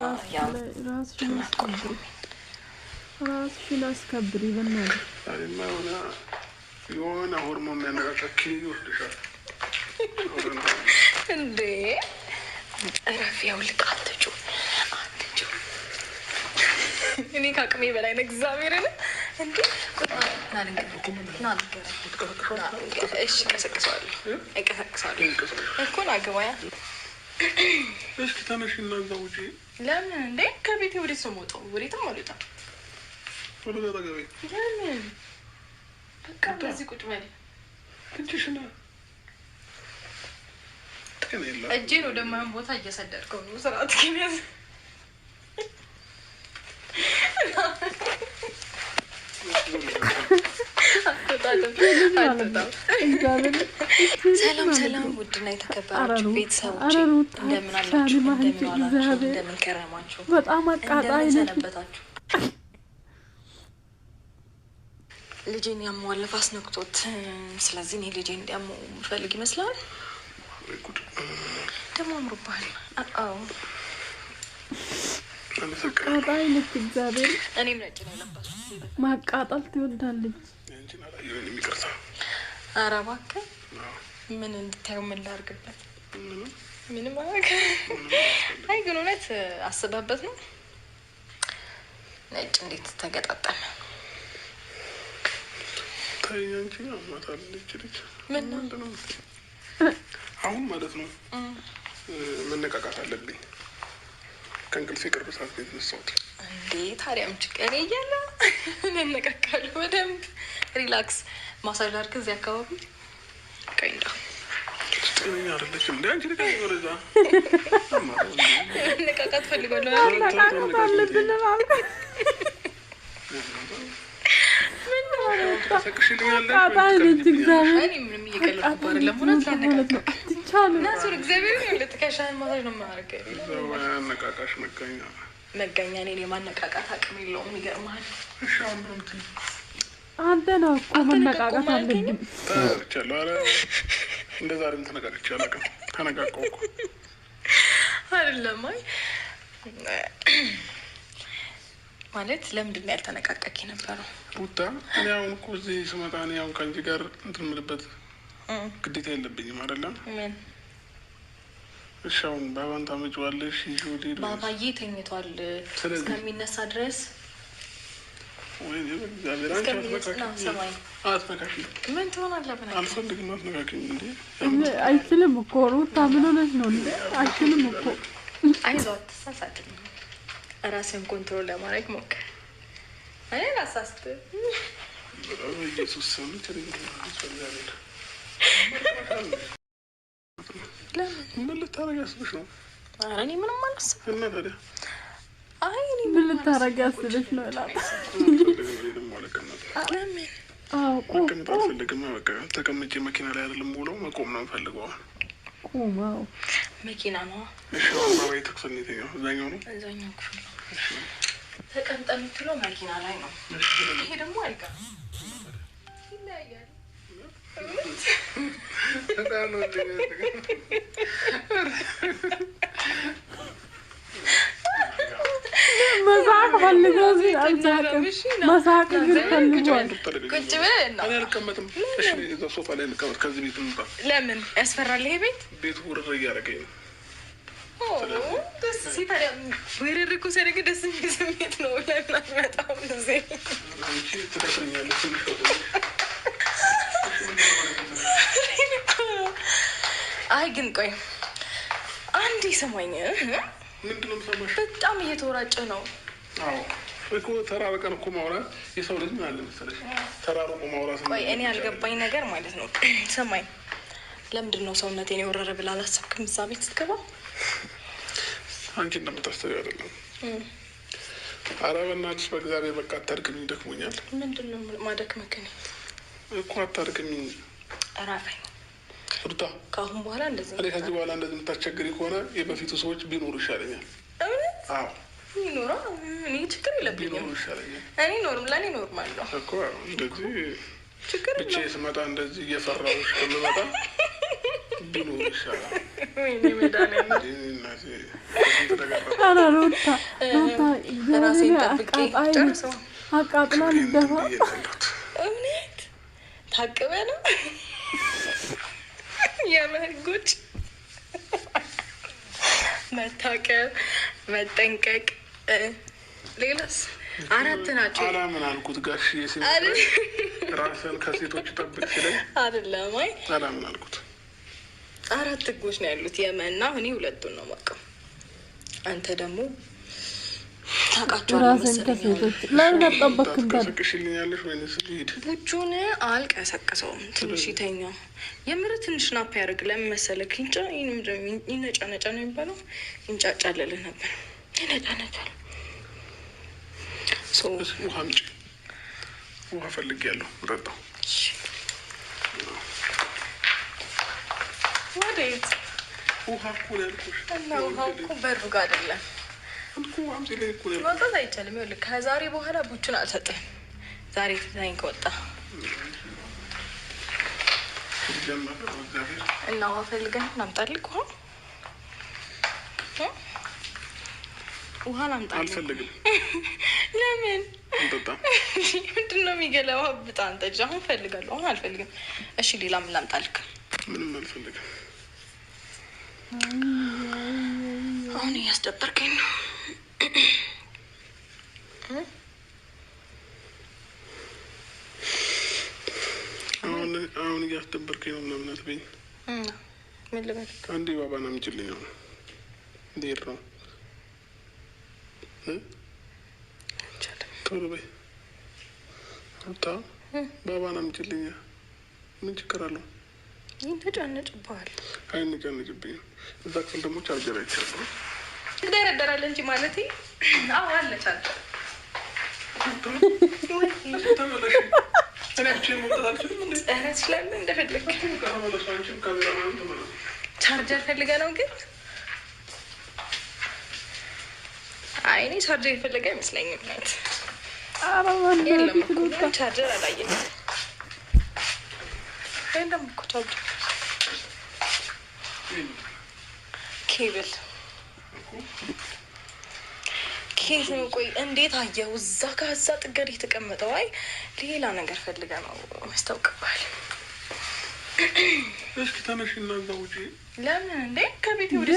ራስሽን አስከብሪ በእናትሽ። የሆነ ሆርሞን የሚያነቃቃ ይወስድሻል እንዴ? እረፍ። ያውልቅ። አትጩ። እኔ ከአቅሜ በላይ ነው። እግዚአብሔርን እንዴ! እሺ፣ ቀሰቅሰዋለሁ እኮ ናገባያ። እስኪ ተነሽ እና እዛ ውጪ። ለምን እንዴ? ከቤቴ ወዴት ነው የምወጣው? ወዴትም አልወጣም። ወደ ጠገቤ ለምን? በቃ በዚህ ቁጭ በል። እጅሽን እጄን ወደማይሆን ቦታ እየሰደድከው ነው። ስርዓት ግን ያዝ። ሰላም ውድና የተከበራችሁ ቤተሰቦች እንደምን አላችሁ? እንደምን ከረማችሁ? በጣም አቃጣይ ሰነበታችሁ? ልጄን ያሟለፍ አስነክቶት፣ ስለዚህ እኔ ልጄን እንዲያመው ፈልግ ይመስላል። ደግሞ አምሮብሃል። አዎ አቃጣይ ነች። እግዚአብሔር እኔም ነጭ ነው የለበስኩት። ማቃጠል ትወዳለች። ኧረ እባክህ ምን እንድታየው ምን ላድርግበት? ምንም አደረገ። አይ ግን እውነት አስበህበት ነው? ነጭ እንዴት ተገጣጠመ? ታይኛንቺ አማታል ልጅ ምን ነው አሁን ማለት ነው። መነቃቃት አለብኝ። ከእንቅልፌ ቅርብ ሰዓት ቤት ነሳሁት። እንዴ ታዲያም ችግር እያለ እንነቃቃለሁ። በደንብ ሪላክስ ማሳጅ ላድርግ እዚህ አካባቢ። ቀይ እንደው ጤነኛ አይደለችም እንዴ አንቺ? ልቀኝ ወደዛ። መነቃቃት ፈልጋለሁ። መነቃቃት አለብን ማለት አቃጣይ ነች። እግዚአብሔር ምንም እየቀለድኩ አይደለም። እውነት ላነቃቃ ትቻለ ናሱር እግዚአብሔር ነው። ለተከሻን ማሳጅ ነው የማደርገው። አነቃቃሽ መገኛ እኔን የማነቃቃት አቅም የለውም። ይገርምሃል። እሺ አሁን ነው እንትን አንተ ነው እኮ መነቃቃት አለብን። ተነቃቅቻለሁ። ኧረ እንደዛ አይደለም ተነቃቅቼ አላውቅም። ተነቃቀው እኮ አይደለም። አይ ማለት ለምንድን ነው ያልተነቃቀቂ ነበረው? ሩታ እኔ አሁን እኮ እዚህ ስመጣ እኔ አሁን ከአንቺ ጋር እንትን የምልበት ግዴታ የለብኝም አይደለም? ምን? እሺ አሁን ባባን ታመጪዋለሽ? ይዞ ባባዬ ተኝቷል እስከሚነሳ ድረስ። ወይ እግዚአብሔር አንቺ አትነካኪኝ። ምን ትሆናለህ? አልፈልግም። አትነካኪኝ እንዴ! አይችልም እኮ ሩታ። ምን ሆነሽ ነው እንዴ? አይችልም እኮ። አይዞህ አትሳሳትም። ራስን ኮንትሮል ለማድረግ ሞክር። እኔ ላሳስት ኢየሱስ ሰው ተረጋግጥ። ምን ልታረጊ አስበሽ ነው? ኧረ እኔ ምንም አላስብም። እና ታዲያ አይ እኔ ምን ልታረጊ አስበሽ ነው? ለምን? መቀመጥ አልፈልግም። በቃ ተቀምጬ መኪና ላይ አይደለም ውለው መቆም ነው የምፈልገው። ቆማው መኪና ነው። እሺ አሁን ክፍል ነው የትኛው? እዛኛው ነው። እዛኛው ክፍል ነው። ተቀምጠን የምትለው መኪና ላይ ነው። ይሄ ደግሞ አይቀርም። ይለያያል። መሳቅ ፈልገው እዚህ አልዛቅም። መሳቅ ግን ፈልጓል። ቁጭ ብለህ ነው። እኔ አልቀመጥም። እሺ እዛ ሶፋ ላይ ልቀመጥ። ከዚህ ቤት እንውጣ። ለምን ያስፈራል? ይሄ ቤት ቤቱ ውርር እያደረገኝ ነው። ደስ ሲታዲያ ውርር እኮ ሲያደርግ ደስ የሚል ስሜት ነው። ለምን አትመጣም? እዚህ አንቺ ትደፍረኛለሽ። አይ ግን ቆይ አንዴ ሰማኝ። ምንድን ነው የምሰማሽ? በጣም እየተወራጨ ነው። አዎ እኮ ተራ በቀን እኮ ማውራት የሰው ልጅ ምን አለ መሰለሽ፣ ተራርቆ ማውራት። ቆይ እኔ ያልገባኝ ነገር ማለት ነው፣ ሰማኝ፣ ለምንድን ነው ሰውነቴን የወረረ ብላ አላሰብክም? እዛ ቤት ስትገባ አንቺ እንደምታስተውይ አይደለም። ኧረ በእናትሽ በእግዚአብሔር በቃ አታድክሚኝ፣ ደክሞኛል። ምንድን ነው ማደክመክ? እኮ አታድክሚኝ። እራፈኝ ሩታ። ከአሁን በኋላ እንደዚህ እኔ ከዚህ በኋላ እንደዚህ የምታስቸግሪ ከሆነ የበፊቱ ሰዎች ቢኖሩ ይሻለኛል። እውነት? አዎ ይኖራ። እኔ ችግር የለብኝም። ቢኖሩ ይሻለኛል። እኔ ለእኔ ኖርማል ነው እኮ እንደዚህ ችግር ብቻዬን ስመጣ እንደዚህ እየፈራሁሽ ከምመጣ ቢኖር ይሻላል። ወይኔ መድኃኒዓለም ኧረ ሩታ ራሴን ጠብቄ ጨርሰው አቃጥላ ልደፋ እውነት ታቅበ ነው የመጉጭ መታቀብ መጠንቀቅ ሌላስ 4 ናቸው። አላምን አልኩት ጋሽ ራስን ከሴቶች ጠብቅ ሲለኝ አይደለም አይ አላምን አልኩት። 4 ህጎች ነው ያሉት የመና እኔ 2ቱን ነው የማውቀው። አንተ ደግሞ ታውቃቸዋለህ መሰለኝ። ለምን አጠበቅክም? ቀሰቅሽልኛለሽ ወይንስ ልሂድ? ቡጁን አልቀሰቅሰውም። ትንሽ ይተኛ። የምር ትንሽ ናፕ ያደርግ። ለምን መሰለህ? ይነጫነጫ ነው የሚባለው። ይንጫጫልልህ ነበር። ይነጫነጫል። ውሃ አምጪ። ውሃ ፈልጌያለሁ። እጠጣው። ወዴት? ውሃ እኮ ነው ያልኩሽ። እና ውሃው እኮ በሩ ጋር አይደለም እኮ አምጪ ላይ እኮ ነው። መውጣት አይቻልም። ይኸውልህ ከዛሬ በኋላ ቡቹን አልሰጥህም። ዛሬ ትተኸኝ ከወጣ እና ውሃ ፈልገን ላምጣልህ። ውሃ ላምጣልህ። አልፈልግም። ለምን? አንጠጣም። ምንድን ነው የሚገለው? ውሃ ብጣ አንተ ልጅ። አሁን እፈልጋለሁ። አሁን አልፈልግም። እሺ ሌላ ምን ላምጣልህ? ምንም አልፈልግም። አሁን እያስደበርከኝ ነው። አሁን እያስደበርከኝ ነው። ምናምን አትበይኝ። ምን ልበል? አንዴ ባባን አምጪልኝ። ነው እንዴት ነው? ቶሎ በይ ሩታ፣ ባባን አምጪልኝ። ምን ችግር አለው? ይነጫነጭብሃል። አይነጫነጭብኝም። እዛ ክፍል ደግሞ ቻርጀር አይቻልም። ትደረደራለህ እንጂ ማለቴ። አዎ አለ ቻርጀር። ትችላለህ እንደፈለግ። ቻርጀር ፈልገህ ነው ግን? አይ እኔ ቻርጀር የፈለገ አይመስለኝም። የለም እኮ ቻርጀር አላየንም። የለም እኮ ቻርጀር ኬብል ኬት ነው? ቆይ እንዴት አየው? እዛ ጋር እዛ ጥገድ የተቀመጠው። አይ ሌላ ነገር ፈልገህ ነው ያስታውቅብሃል። እስኪ ተነሽ እና እዛ ውጪ። ለምን እንዴ? ከቤቴ ወደ